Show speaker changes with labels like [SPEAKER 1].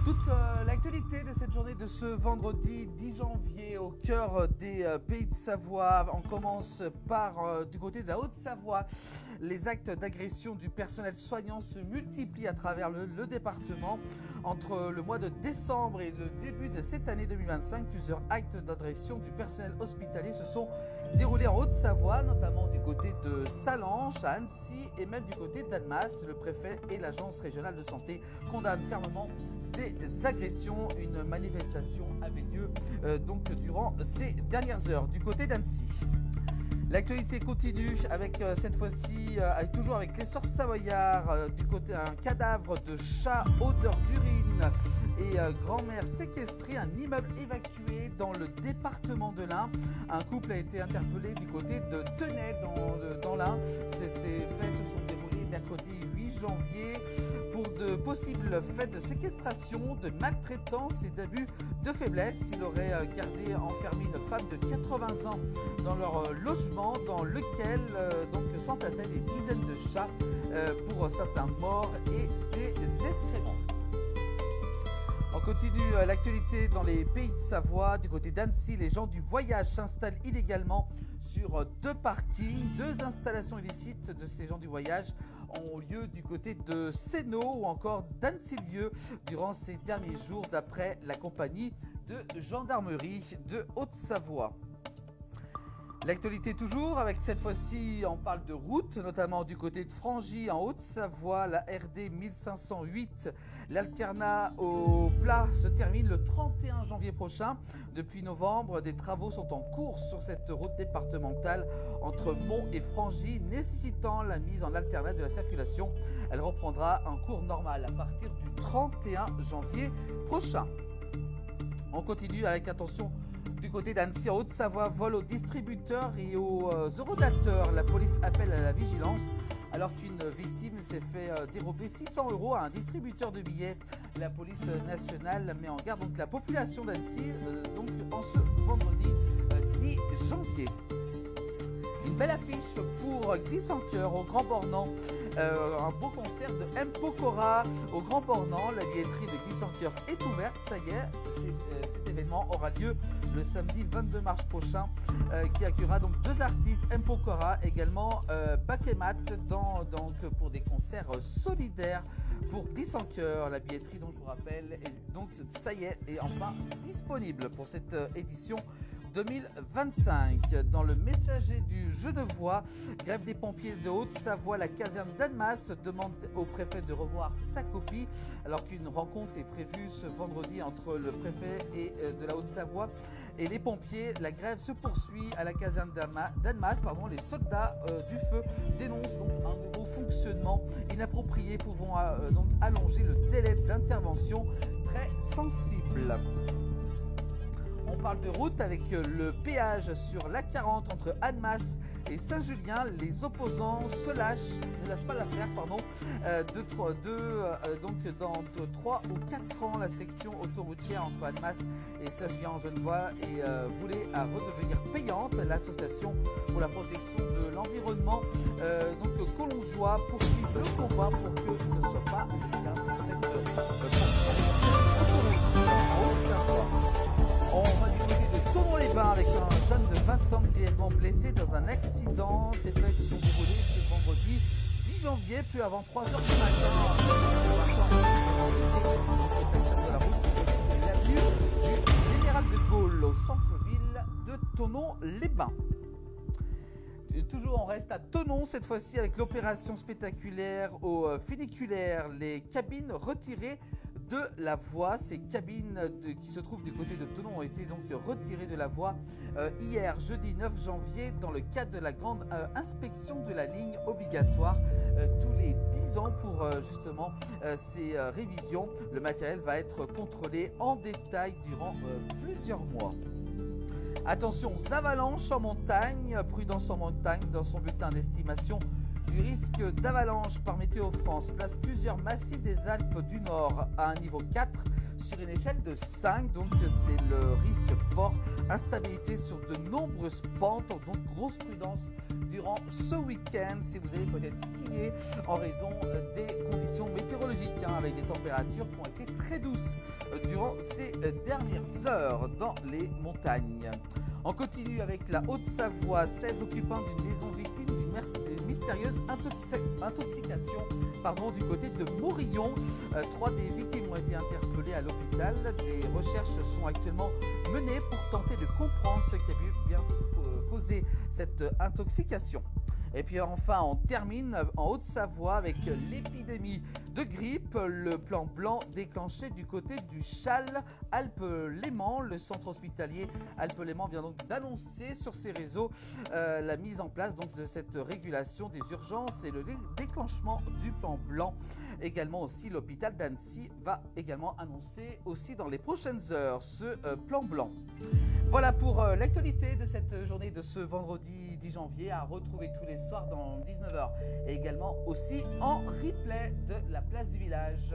[SPEAKER 1] Toute l'actualité de cette journée de ce vendredi 10 janvier au cœur des Pays de Savoie. On commence par du côté de la Haute-Savoie. Les actes d'agression du personnel soignant se multiplient à travers le département. Entre le mois de décembre et le début de cette année 2025, plusieurs actes d'agression du personnel hospitalier se sont déroulés en Haute-Savoie, notamment du côté de Sallanches, à Annecy et même du côté d'Annemasse. Le préfet et l'agence régionale de santé condamnent fermement ces agressions. Une manifestation avait lieu donc durant ces dernières heures du côté d'Annecy. L'actualité continue avec cette fois-ci, toujours avec l'essor savoyard, du côté un cadavre de chat, odeur d'urine et grand-mère séquestrée, un immeuble évacué dans le département de l'Ain. Un couple a été interpellé du côté de Tenay dans l'Ain. Ces faits se sont déroulés mercredi 8 janvier pour de possibles faits de séquestration, de maltraitance et d'abus de faiblesse. Il aurait gardé enfermé une femme de 80 ans dans leur logement dans lequel donc s'entassaient des dizaines de chats pour certains morts et des excréments. On continue l'actualité dans les Pays de Savoie. Du côté d'Annecy, les gens du voyage s'installent illégalement sur deux parkings. Deux installations illicites de ces gens du voyage ont lieu du côté de Sénaux ou encore d'Annecy-le-Vieux durant ces derniers jours, d'après la compagnie de gendarmerie de Haute-Savoie. L'actualité toujours, avec cette fois-ci, on parle de route, notamment du côté de Frangy en Haute-Savoie, la RD 1508. L'alternat au plat se termine le 31 janvier prochain. Depuis novembre, des travaux sont en cours sur cette route départementale entre Mont et Frangy, nécessitant la mise en alternat de la circulation. Elle reprendra un cours normal à partir du 31 janvier prochain. On continue avec attention. Du côté d'Annecy, en Haute-Savoie, vol aux distributeurs et aux eurodateurs. La police appelle à la vigilance alors qu'une victime s'est fait dérober 600 € à un distributeur de billets. La police nationale met en garde donc la population d'Annecy donc en ce vendredi 10 janvier. Une belle affiche pour Glisse en Cœur au Grand Bornand. Un beau concert de M. Pokora au Grand Bornand. La billetterie de Glisse en Cœur est ouverte. Ça y est, cet événement aura lieu le samedi 22 mars prochain, qui accueillera donc deux artistes, M. Pokora, également Bakemat, donc pour des concerts solidaires pour Glisse en Cœur. La billetterie, dont je vous rappelle, est donc ça y est enfin disponible pour cette édition 2025. Dans le messager du Genevois, grève des pompiers de Haute-Savoie, la caserne d'Annemasse demande au préfet de revoir sa copie, alors qu'une rencontre est prévue ce vendredi entre le préfet et de la Haute-Savoie et les pompiers. La grève se poursuit à la caserne d'Annemasse. Les soldats du feu dénoncent donc un nouveau fonctionnement inapproprié pouvant donc allonger le délai d'intervention très sensible. On parle de route avec le péage sur l'A40 entre Annemasse et Saint-Julien. Les opposants ne lâchent pas l'affaire, donc dans 3 ou 4 ans, la section autoroutière entre Annemasse et Saint-Julien-en-Genevois voulait redevenir payante. L'association pour la protection de l'environnement, donc Collongeois, poursuit le combat pour que ce ne soit pas le cas de cette autoroute. On va du côté de Thonon-les-Bains avec un jeune de 20 ans grièvement blessé dans un accident. Ces faits se sont déroulés ce vendredi 10 janvier, peu avant 3 h du matin. De la route de l'avenue du Général de Gaulle au centre-ville de Thonon-les-Bains. Toujours on reste à Thonon cette fois-ci avec l'opération spectaculaire au funiculaire. Les cabines retirées de la voie. Ces cabines qui se trouvent du côté de Thonon ont été donc retirées de la voie hier, jeudi 9 janvier, dans le cadre de la grande inspection de la ligne obligatoire tous les 10 ans pour justement ces révisions. Le matériel va être contrôlé en détail durant plusieurs mois. Attention aux avalanches en montagne, prudence en montagne dans son bulletin d'estimation du risque d'avalanche par Météo France place plusieurs massifs des Alpes du Nord à un niveau 4 sur une échelle de 5. Donc c'est le risque fort. Instabilité sur de nombreuses pentes. Donc grosse prudence durant ce week-end si vous allez peut-être skier en raison des conditions météorologiques, avec des températures qui ont été très douces durant ces dernières heures dans les montagnes. On continue avec la Haute-Savoie. 16 occupants d'une maison victime d'une mystérieuse intoxication du côté de Morillon. 3 des victimes ont été interpellées à l'hôpital. Des recherches sont actuellement menées pour tenter de comprendre ce qui a pu bien causer cette intoxication. Et puis enfin, on termine en Haute-Savoie avec l'épidémie de grippe. Le plan blanc déclenché du côté du Châle Alpes-Léman. Le centre hospitalier Alpes-Léman vient donc d'annoncer sur ses réseaux la mise en place donc, de cette régulation des urgences et le déclenchement du plan blanc. Également aussi, l'hôpital d'Annecy va également annoncer aussi dans les prochaines heures ce plan blanc. Voilà pour l'actualité de cette journée de ce vendredi 10 janvier à retrouver tous les soirs dans 19h et également aussi en replay de la place du village.